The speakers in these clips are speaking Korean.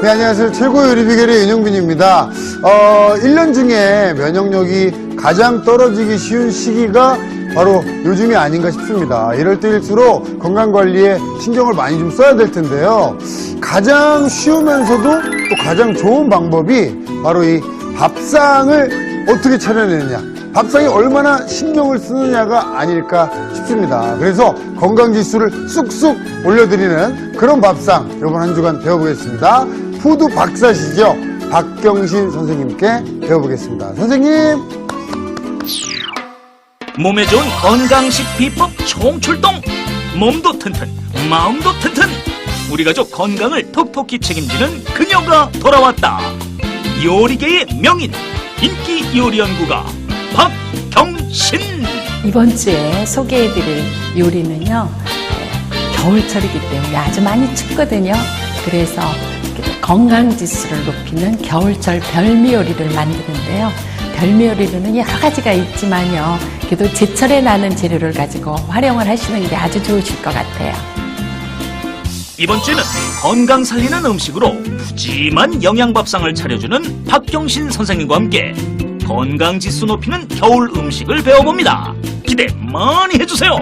네, 안녕하세요. 최고 요리 비결의 윤영빈입니다. 1년 중에 면역력이 가장 떨어지기 쉬운 시기가 바로 요즘이 아닌가 싶습니다. 이럴 때일수록 건강관리에 신경을 많이 좀 써야 될 텐데요. 가장 쉬우면서도 또 가장 좋은 방법이 바로 이 밥상을 어떻게 차려내느냐. 밥상에 얼마나 신경을 쓰느냐가 아닐까 싶습니다. 그래서 건강지수를 쑥쑥 올려드리는 그런 밥상 이번 한 주간 배워보겠습니다. 푸드 박사시죠? 박경신 선생님께 배워보겠습니다. 선생님! 몸에 좋은 건강식 비법 총출동! 몸도 튼튼, 마음도 튼튼! 우리 가족 건강을 톡톡히 책임지는 그녀가 돌아왔다. 요리계의 명인, 인기 요리 연구가 박경신! 이번 주에 소개해드릴 요리는요, 겨울철이기 때문에 아주 많이 춥거든요. 그래서 건강지수를 높이는 겨울철 별미 요리를 만드는데요. 별미 요리로는 여러 가지가 있지만요. 그래도 제철에 나는 재료를 가지고 활용을 하시는 게 아주 좋으실 것 같아요. 이번 주에는 건강 살리는 음식으로 푸짐한 영양밥상을 차려주는 박경신 선생님과 함께 건강지수 높이는 겨울 음식을 배워봅니다. 기대 많이 해주세요.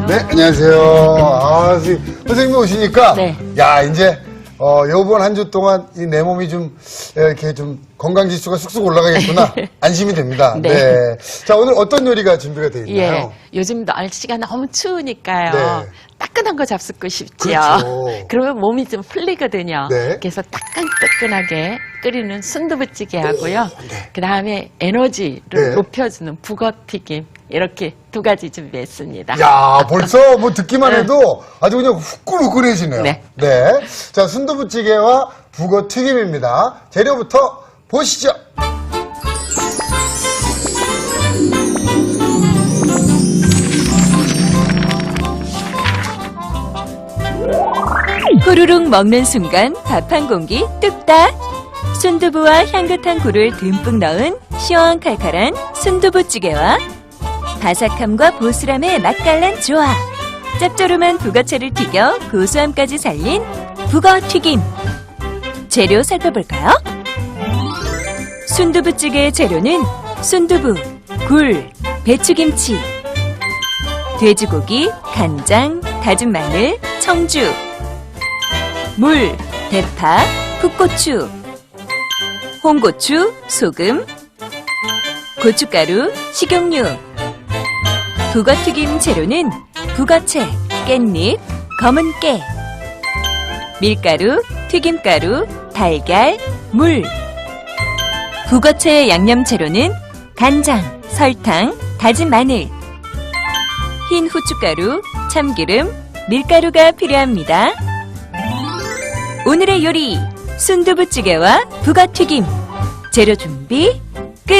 네, 안녕하세요. 선생님 오시니까, 네. 야, 이제, 요번 한 주 동안 이 내 몸이 좀, 이렇게 좀 건강지수가 쑥쑥 올라가겠구나. 안심이 됩니다. 네. 네. 자, 오늘 어떤 요리가 준비가 되어 있나요? 예, 요즘 날씨가 너무 추우니까요. 네. 따끈한 거 잡수고 싶지요. 그렇죠. 그러면 몸이 좀 풀리거든요. 네. 그래서 따끈따끈하게 끓이는 순두부찌개하고요. 네. 그 다음에 에너지를 네. 높여주는 북어튀김 이렇게 두 가지 준비했습니다. 야, 벌써 뭐 듣기만 해도 아주 그냥 후끈후끈해지네요. 네. 네. 자, 순두부찌개와 북어 튀김입니다. 재료부터 보시죠. 후루룩 먹는 순간 밥 한 공기 뚝딱! 순두부와 향긋한 굴을 듬뿍 넣은 시원칼칼한 순두부찌개와 바삭함과 보슬함의 맛깔난 조합! 짭조름한 북어채를 튀겨 고소함까지 살린 북어튀김! 재료 살펴볼까요? 순두부찌개의 재료는 순두부, 굴, 배추김치, 돼지고기, 간장, 다진 마늘, 청주, 물, 대파, 풋고추, 홍고추, 소금, 고춧가루, 식용유. 북어튀김 재료는 북어채, 깻잎, 검은 깨, 밀가루, 튀김가루, 달걀, 물. 북어채 양념 재료는 간장, 설탕, 다진 마늘, 흰 후춧가루, 참기름, 밀가루가 필요합니다. 오늘의 요리, 순두부찌개와 북어튀김. 재료 준비 끝!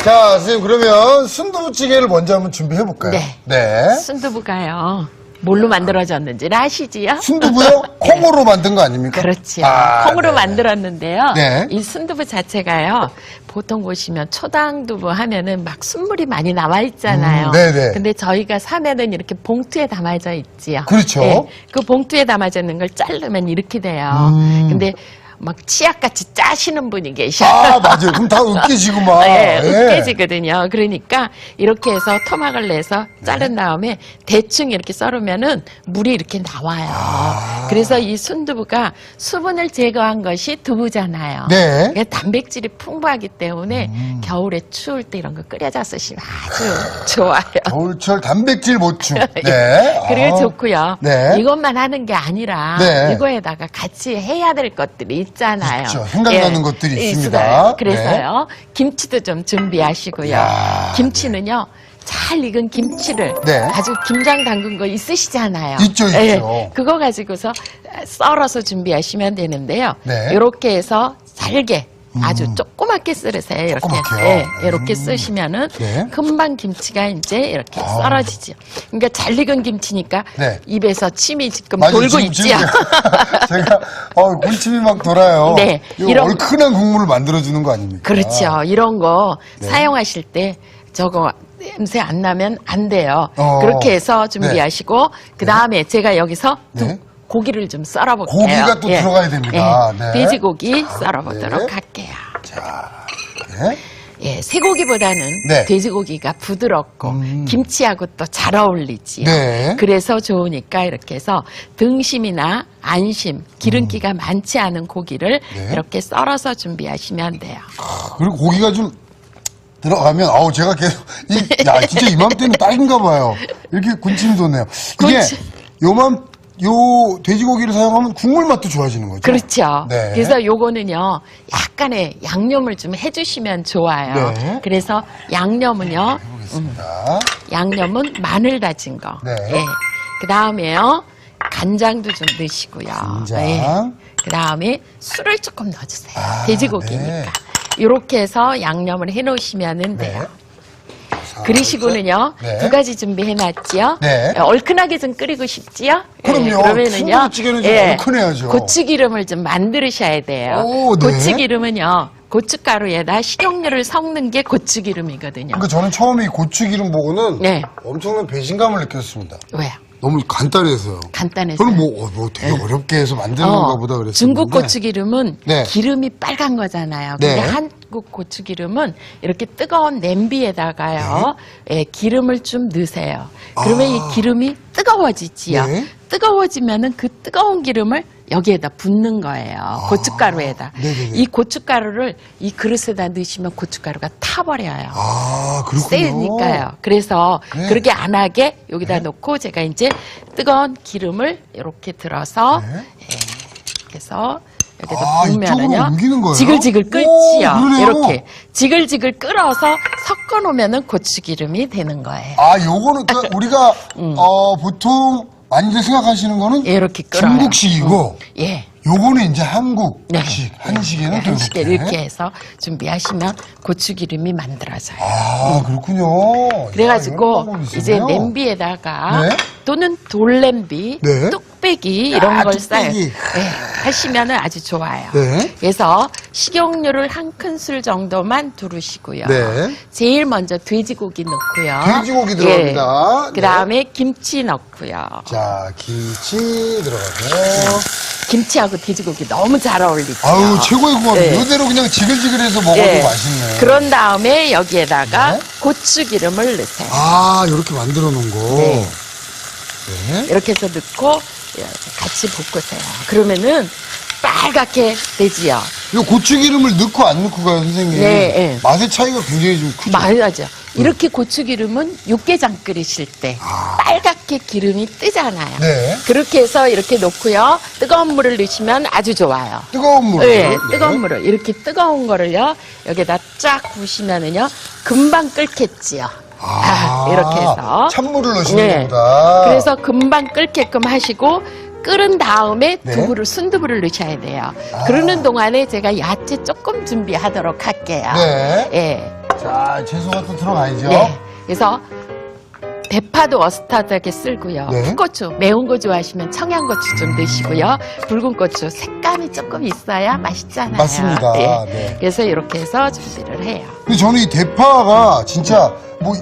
자, 선생님, 그러면 순두부찌개를 먼저 한번 준비해볼까요? 네. 네. 순두부가요. 뭘로 만들어졌는지는 아시지요? 순두부요? 콩으로 만든 거 아닙니까? 그렇죠. 아, 콩으로 네. 만들었는데요. 네. 이 순두부 자체가요. 보통 보시면 초당두부 하면은 막 순물이 많이 남아 있잖아요. 네네. 근데 저희가 사면은 이렇게 봉투에 담아져 있지요. 그렇죠. 네. 그 봉투에 담아져 있는 걸 자르면 이렇게 돼요. 근데 막 치약같이 짜시는 분이 계셔. 아, 맞아요. 그럼 다 으깨지고 막. 네, 예. 으깨지거든요. 그러니까 이렇게 해서 토막을 내서 자른 다음에 대충 이렇게 썰으면은 물이 이렇게 나와요. 그래서 이 순두부가 수분을 제거한 것이 두부잖아요. 네. 그래서 단백질이 풍부하기 때문에 겨울에 추울 때 이런 거 끓여서 쓰시면 아주 좋아요. 겨울철 단백질 보충. 네. 그리고 아. 좋고요. 네. 이것만 하는 게 아니라 네. 이거에다가 같이 해야 될 것들이 있잖아요. 있죠. 생각나는 것들이 있습니다. 있어요. 그래서요. 김치도 좀 준비하시고요. 이야, 김치는요. 잘 익은 김치를 네. 아주 김장 담근 거 있으시잖아요. 있죠, 있죠. 네, 그거 가지고서 썰어서 준비하시면 되는데요. 네. 이렇게 해서 잘게 아주 조그맣게 썰으세요. 이렇게. 조그맣게요? 네, 이렇게 쓰시면은 네. 금방 김치가 이제 이렇게 썰어지죠. 그러니까 잘 익은 김치니까 네. 입에서 침이 지금 맞아요. 돌고 지금 있지요. 제가 군침이 막 돌아요. 네. 이거 이런- 얼큰한 국물을 만들어주는 거 아닙니까? 그렇죠. 이런 거 네. 사용하실 때 저거 냄새 안 나면 안 돼요. 어. 그렇게 해서 준비하시고 그 다음에 제가 여기서 네. 고기를 좀 썰어볼게요. 고기가 또 들어가야 됩니다. 네. 돼지고기 썰어보도록 네. 할게요. 자, 네. 예, 쇠고기보다는 네. 돼지고기가 부드럽고 김치하고 또 잘 어울리지요. 네. 그래서 좋으니까 이렇게 해서 등심이나 안심, 기름기가 많지 않은 고기를 네. 이렇게 썰어서 준비하시면 돼요. 그리고 고기가 좀 들어가면, 아우, 제가 계속, 야, 진짜 이맘때는 딱인가 봐요. 이렇게 군침이 돋네요. 이게, 요 돼지고기를 사용하면 국물 맛도 좋아지는 거죠? 그렇죠. 네. 그래서 요거는요, 약간의 양념을 좀 해주시면 좋아요. 네. 그래서 양념은요, 해보겠습니다. 양념은 마늘 다진 거. 네. 예. 그 다음에요, 간장도 좀 넣으시고요. 간장. 그 다음에 술을 조금 넣어주세요. 아, 돼지고기니까. 네. 이렇게 해서 양념을 해놓으시면 돼요. 그리시고는요, 네. 두 가지 준비해놨지요. 네. 얼큰하게 좀 끓이고 싶지요. 그럼요. 그러면은요, 순두부찌개는 좀 얼큰해야죠. 고추기름을 좀 만드셔야 돼요. 오, 네. 고추기름은요, 고춧가루에다 식용유를 섞는 게 고추기름이거든요. 그러니까 저는 처음에 이 고추기름 보고는 네. 엄청난 배신감을 느꼈습니다. 왜요? 너무 간단해서요. 간단해서. 저는 뭐 되게 어렵게 해서 만드는 건가 보다 그랬었는데. 중국 고추기름은 네. 기름이 빨간 거잖아요. 네. 근데 한국 고추기름은 이렇게 뜨거운 냄비에다가요, 예, 기름을 좀 넣으세요. 그러면 이 기름이 뜨거워지지요. 네. 뜨거워지면은 그 뜨거운 기름을 여기에다 붓는 거예요. 고춧가루에다. 네네네. 이 고춧가루를 이 그릇에다 넣으시면 고춧가루가 타버려요. 아, 그렇군요. 세니까요. 그래서 네. 그렇게 안 하게 여기다 놓고 제가 이제 뜨거운 기름을 이렇게 들어서 네. 이렇게 해서 여기다 아, 이쪽으로 부으면은요 옮기는 거예요? 지글지글 오, 끓지요. 그러네요. 이렇게 지글지글 끓어서 섞어 놓으면은 고추기름이 되는 거예요. 아, 요거는 그러니까 우리가 보통 많이들 생각하시는 거는 이렇게 끓어요. 중국식이고 예. 요거는 이제 한국식, 네. 한식에는 네, 또 한식에 이렇게. 이렇게 해서 준비하시면 고추기름이 만들어져요. 아, 그렇군요. 그래가지고 야, 이런 방법이 이제 있었네요. 냄비에다가 네. 또는 돌냄비, 네. 뚝배기 이런 아, 걸 뚝배기. 써요. 네, 하시면은 아주 좋아요. 네. 그래서 식용유를 한 큰술 정도만 두르시고요. 네. 제일 먼저 돼지고기 넣고요. 돼지고기 들어갑니다. 예. 그 다음에 김치 넣고요. 자, 김치 들어가고요. 김치하고 돼지고기 너무 잘 어울리죠. 아유, 최고의 궁합. 네. 이대로 그냥 지글지글해서 먹어도 예. 맛있네. 그런 다음에 여기에다가 네. 고추기름을 넣으세요. 아, 이렇게 만들어 놓은 거. 네. 네. 이렇게 해서 넣고 같이 볶으세요. 그러면은 빨갛게 되지요. 이 고추기름을 넣고 안 넣고 가요, 선생님. 네, 네. 맛의 차이가 굉장히 좀 크죠. 맞아요. 이렇게 고추기름은 육개장 끓이실 때 빨갛게 기름이 뜨잖아요. 네. 그렇게 해서 이렇게 놓고요. 뜨거운 물을 넣으시면 아주 좋아요. 뜨거운 물. 네, 뜨거운 물을 이렇게 뜨거운 거를요 여기다 쫙 부으시면은요 금방 끓겠지요. 이렇게 해서 찬물을 넣으시는 네. 것보다. 그래서 금방 끓게끔 하시고 끓은 다음에 네. 두부를 순두부를 넣으셔야 돼요. 그러는 동안에 제가 야채 조금 준비하도록 할게요. 네. 예. 자, 채소가 또 들어가야죠. 예. 그래서 대파도 어슷하게 쓸고요. 네. 풋고추, 매운 거 좋아하시면 청양고추 좀 넣으시고요. 붉은 고추, 색감이 조금 있어야 맛있잖아요. 맞습니다. 예. 네. 그래서 이렇게 해서 준비를 해요. 근데 저는 이 대파가 진짜 뭐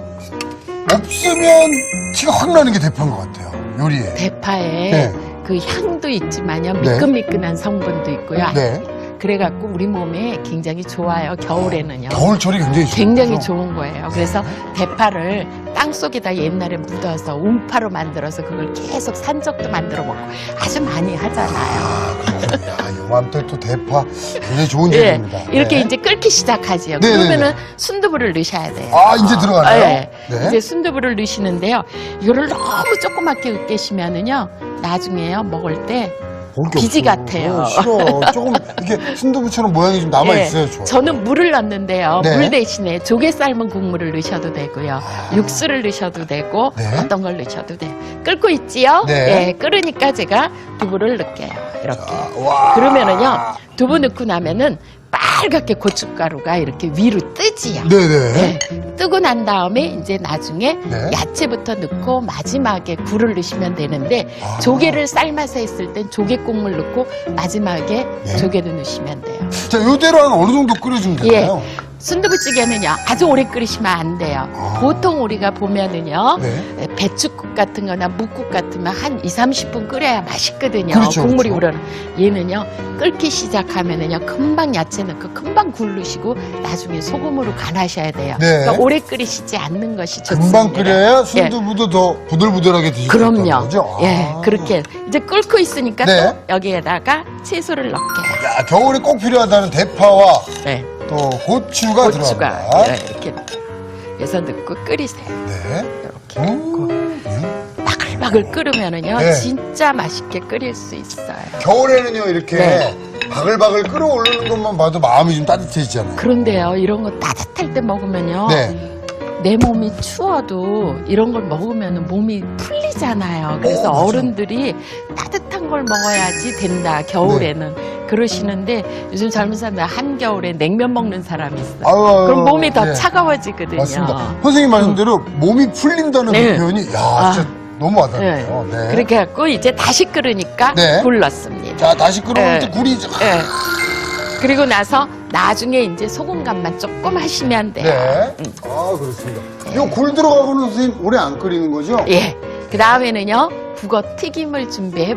없으면 티가 확 나는 게 대파인 것 같아요. 요리에. 대파에 네. 그 향도 있지만요. 네. 미끈미끈한 성분도 있고요. 네. 그래갖고 우리 몸에 굉장히 좋아요. 겨울에는요. 겨울철이 굉장히 좋죠. 굉장히 좋은 거예요. 그래서 대파를 땅 속에다 옛날에 묻어서 움파로 만들어서 그걸 계속 산적도 만들어 먹고 아주 많이 하잖아요. 그렇군요. 야, 요맘때 또 대파 굉장히 좋은 예, 재료입니다. 이렇게 네. 이제 끓기 시작하지요. 네, 그러면은 네, 네. 순두부를 넣으셔야 돼요. 아, 이제 들어가나요? 네. 네. 이제 순두부를 넣으시는데요. 이거를 너무 조그맣게 으깨시면은요. 나중에요 먹을 때 먹을 게 비지 없어. 같아요. 싫어. 조금 이게 순두부처럼 모양이 좀 남아있어요. 예, 좋아요. 저는 물을 넣는데요. 네. 물 대신에 조개 삶은 국물을 넣으셔도 되고요. 육수를 넣으셔도 되고 네. 어떤 걸 넣으셔도 돼요. 끓고 있지요? 네. 예, 끓으니까 제가 두부를 넣을게요. 이렇게. 와. 그러면은요. 두부 넣고 나면은 빨갛게 고춧가루가 이렇게 위로 뜨지요. 네네. 네. 뜨고 난 다음에 이제 나중에 네. 야채부터 넣고 마지막에 굴을 넣으시면 되는데 조개를 삶아서 했을 땐 조개 국물 넣고 마지막에 네. 조개를 넣으시면 돼요. 자, 요대로 한 어느 정도 끓여주면 되나요? 순두부찌개는요 아주 오래 끓이시면 안 돼요. 보통 우리가 보면은요 네. 배춧국 같은 거나 묵국 같으면 한 2, 30분 끓여야 맛있거든요. 그렇죠, 국물이 그렇죠. 우러나. 얘는요, 끓기 시작하면은요, 금방 야채 넣고 금방 굴르시고 나중에 소금으로 간하셔야 돼요. 네. 그러니까 오래 끓이시지 않는 것이 좋습니다. 금방 끓여야 순두부도 더 부들부들하게 드실 수 있다는 그럼요. 거죠? 예, 아. 그렇게 이제 끓고 있으니까 네. 또 여기에다가 채소를 넣게. 야, 겨울에 꼭 필요하다는 대파와 네. 또 고추가 고추가 들어갑니다. 네, 이렇게 그래서 넣고 끓이세요. 네. 이렇게 넣고 바글바글 끓으면은요, 네. 진짜 맛있게 끓일 수 있어요. 겨울에는요, 이렇게 네. 바글바글 끓어오르는 것만 봐도 마음이 좀 따뜻해지잖아요. 그런데요, 이런 거 따뜻할 때 먹으면요, 네. 내 몸이 추워도 이런 걸 먹으면 몸이 풀리잖아요. 그래서 맞아요. 어른들이 따뜻한 걸 먹어야지 된다, 겨울에는. 그러시는데 요즘 젊은 사람들 한겨울에 냉면 먹는 사람이 있어요. 아유, 그럼 몸이 더 네. 차가워지거든요. 맞습니다. 선생님 말씀대로 몸이 풀린다는 네. 그 표현이, 야, 아. 진짜 너무 와닿네요. 네. 그렇게 해갖고 이제 다시 끓으니까 네. 굴 넣습니다. 자, 다시 끓어올 때 네. 굴이. 예. 그리고 나서 나중에 이제 소금 간만 조금 하시면 돼요. 네. 아, 그렇습니다. 요 굴 들어가고는 선생님 오래 안 끓이는 거죠? 예. 그 다음에는요, 북어 튀김을 준비해